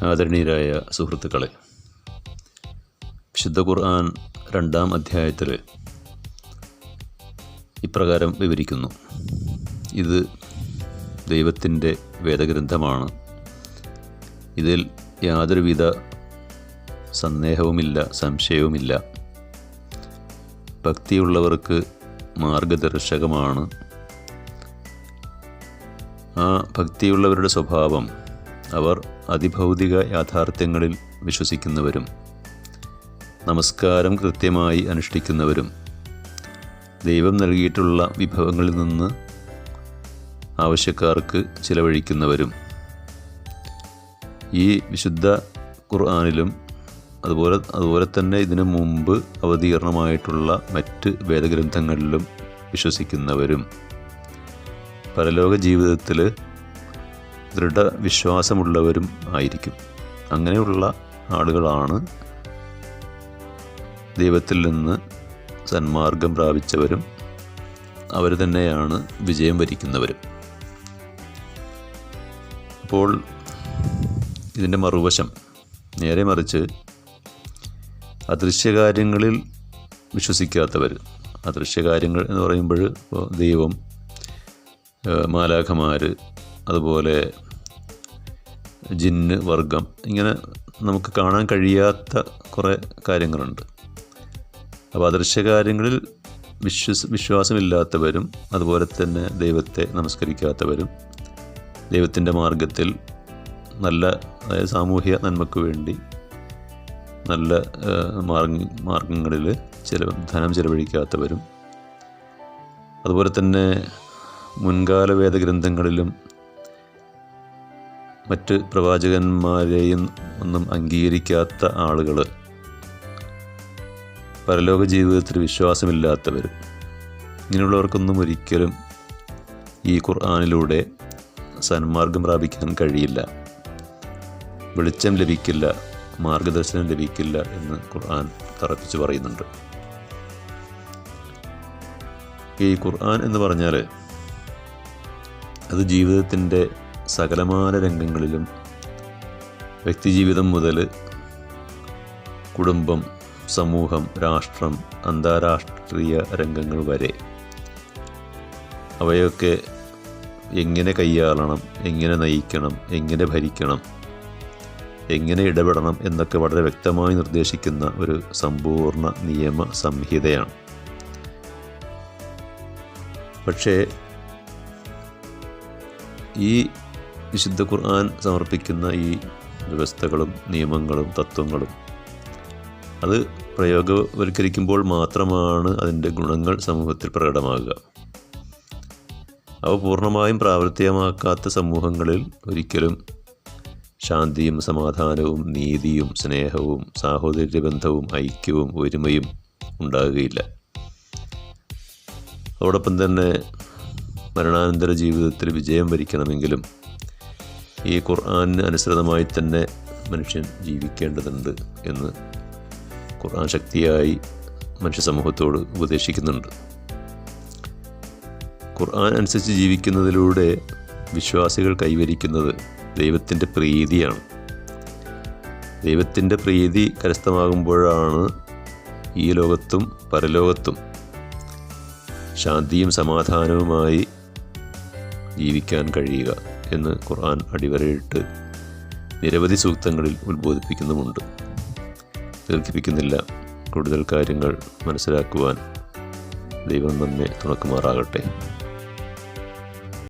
ആദരണീയരായ സുഹൃത്തുക്കളെ, വിശുദ്ധ ഖുർആൻ 2-ാം അധ്യായത്തിൽ ഇപ്രകാരം വിവരിക്കുന്നു. ഇത് ദൈവത്തിൻ്റെ വേദഗ്രന്ഥമാണ്. ഇതിൽ യാതൊരുവിധ സന്ദേഹവുമില്ല, സംശയവുമില്ല. ഭക്തിയുള്ളവർക്ക് മാർഗദർശകമാണ്. ആ ഭക്തിയുള്ളവരുടെ സ്വഭാവം അവർ അതിഭൗതിക യാഥാർത്ഥ്യങ്ങളിൽ വിശ്വസിക്കുന്നവരും നമസ്കാരം കൃത്യമായി അനുഷ്ഠിക്കുന്നവരും ദൈവം നൽകിയിട്ടുള്ള വിഭവങ്ങളിൽ നിന്ന് ആവശ്യക്കാർക്ക് ചിലവഴിക്കുന്നവരും ഈ വിശുദ്ധ ഖുർആനിലും അതുപോലെ തന്നെ ഇതിനു മുമ്പ് അവതീർണമായിട്ടുള്ള മറ്റ് വേദഗ്രന്ഥങ്ങളിലും വിശ്വസിക്കുന്നവരും പരലോക ജീവിതത്തിൽ ദൃഢവിശ്വാസമുള്ളവരും ആയിരിക്കും. അങ്ങനെയുള്ള ആളുകളാണ് ദൈവത്തിൽ നിന്ന് സന്മാർഗം പ്രാപിച്ചവരും അവർ തന്നെയാണ് വിജയം വരിക്കുന്നവരും. അപ്പോൾ ഇതിൻ്റെ മറുവശം, നേരെ മറിച്ച് അദൃശ്യകാര്യങ്ങളിൽ വിശ്വസിക്കാത്തവർ, അദൃശ്യകാര്യങ്ങൾ എന്ന് പറയുമ്പോൾ ദൈവം, മാലാഖമാർ, അതുപോലെ ജിന്ന് വർഗം, ഇങ്ങനെ നമുക്ക് കാണാൻ കഴിയാത്ത കുറേ കാര്യങ്ങളുണ്ട്. അപ്പോൾ അദൃശ്യകാര്യങ്ങളിൽ വിശ്വാസമില്ലാത്തവരും അതുപോലെ തന്നെ ദൈവത്തെ നമസ്കരിക്കാത്തവരും ദൈവത്തിൻ്റെ മാർഗത്തിൽ നല്ല, അതായത് സാമൂഹ്യ നന്മയ്ക്ക് വേണ്ടി നല്ല മാർഗങ്ങളിൽ ധനം ചെലവഴിക്കാത്തവരും അതുപോലെ തന്നെ മുൻകാല വേദഗ്രന്ഥങ്ങളിലും മറ്റ് പ്രവാചകന്മാരെയും ഒന്നും അംഗീകരിക്കാത്ത ആളുകൾ, പരലോക ജീവിതത്തിൽ വിശ്വാസമില്ലാത്തവർ, ഇങ്ങനെയുള്ളവർക്കൊന്നും ഒരിക്കലും ഈ ഖുർആനിലൂടെ സന്മാർഗം പ്രാപിക്കാൻ കഴിയില്ല, വെളിച്ചം ലഭിക്കില്ല, മാർഗദർശനം ലഭിക്കില്ല എന്ന് ഖുർആൻ തറപ്പിച്ച് പറയുന്നുണ്ട്. ഈ ഖുർആൻ എന്ന് പറഞ്ഞാൽ അത് ജീവിതത്തിൻ്റെ സകലമാന രംഗങ്ങളിലും, വ്യക്തിജീവിതം മുതൽ കുടുംബം, സമൂഹം, രാഷ്ട്രം, അന്താരാഷ്ട്രീയ രംഗങ്ങൾ വരെ അവയൊക്കെ എങ്ങനെ കൈയാളണം, എങ്ങനെ നയിക്കണം, എങ്ങനെ ഭരിക്കണം, എങ്ങനെ ഇടപെടണം എന്നൊക്കെ വളരെ വ്യക്തമായി നിർദ്ദേശിക്കുന്ന ഒരു സമ്പൂർണ്ണ നിയമ സംഹിതയാണ്. പക്ഷേ ഈ വിശുദ്ധ ഖുർആൻ സമർപ്പിക്കുന്ന ഈ വ്യവസ്ഥകളും നിയമങ്ങളും തത്വങ്ങളും അത് പ്രയോഗവൽക്കരിക്കുമ്പോൾ മാത്രമാണ് അതിൻ്റെ ഗുണങ്ങൾ സമൂഹത്തിൽ പ്രകടമാകുക. അവ പൂർണ്ണമായും പ്രാവർത്തികമാക്കാത്ത സമൂഹങ്ങളിൽ ഒരിക്കലും ശാന്തിയും സമാധാനവും നീതിയും സ്നേഹവും സാഹോദര്യബന്ധവും ഐക്യവും ഒരുമയും ഉണ്ടാകുകയില്ല. അതോടൊപ്പം തന്നെ മരണാനന്തര ജീവിതത്തിൽ വിജയം വരിക്കണമെങ്കിലും ഈ ഖുർആനിന് അനുസൃതമായി തന്നെ മനുഷ്യൻ ജീവിക്കേണ്ടതുണ്ട് എന്ന് ഖുർആൻ ശക്തിയായി മനുഷ്യ സമൂഹത്തോട് ഉപദേശിക്കുന്നുണ്ട്. ഖുർആൻ അനുസരിച്ച് ജീവിക്കുന്നതിലൂടെ വിശ്വാസികൾ കൈവരിക്കുന്നത് ദൈവത്തിൻ്റെ പ്രീതിയാണ്. ദൈവത്തിൻ്റെ പ്രീതി കരസ്ഥമാകുമ്പോഴാണ് ഈ ലോകത്തും പരലോകത്തും ശാന്തിയും സമാധാനവുമായി ജീവിക്കാൻ കഴിയുക എന്ന് ഖുർആൻ അടിവരയിട്ട് നിരവധി സൂക്തങ്ങളിൽ ഉത്ബോധിപ്പിക്കുന്നുമുണ്ട്. ദീർഘിപ്പിക്കുന്നില്ല. കൂടുതൽ കാര്യങ്ങൾ മനസ്സിലാക്കുവാൻ ദൈവം നമ്മെ തുണക്കുമാറാകട്ടെ.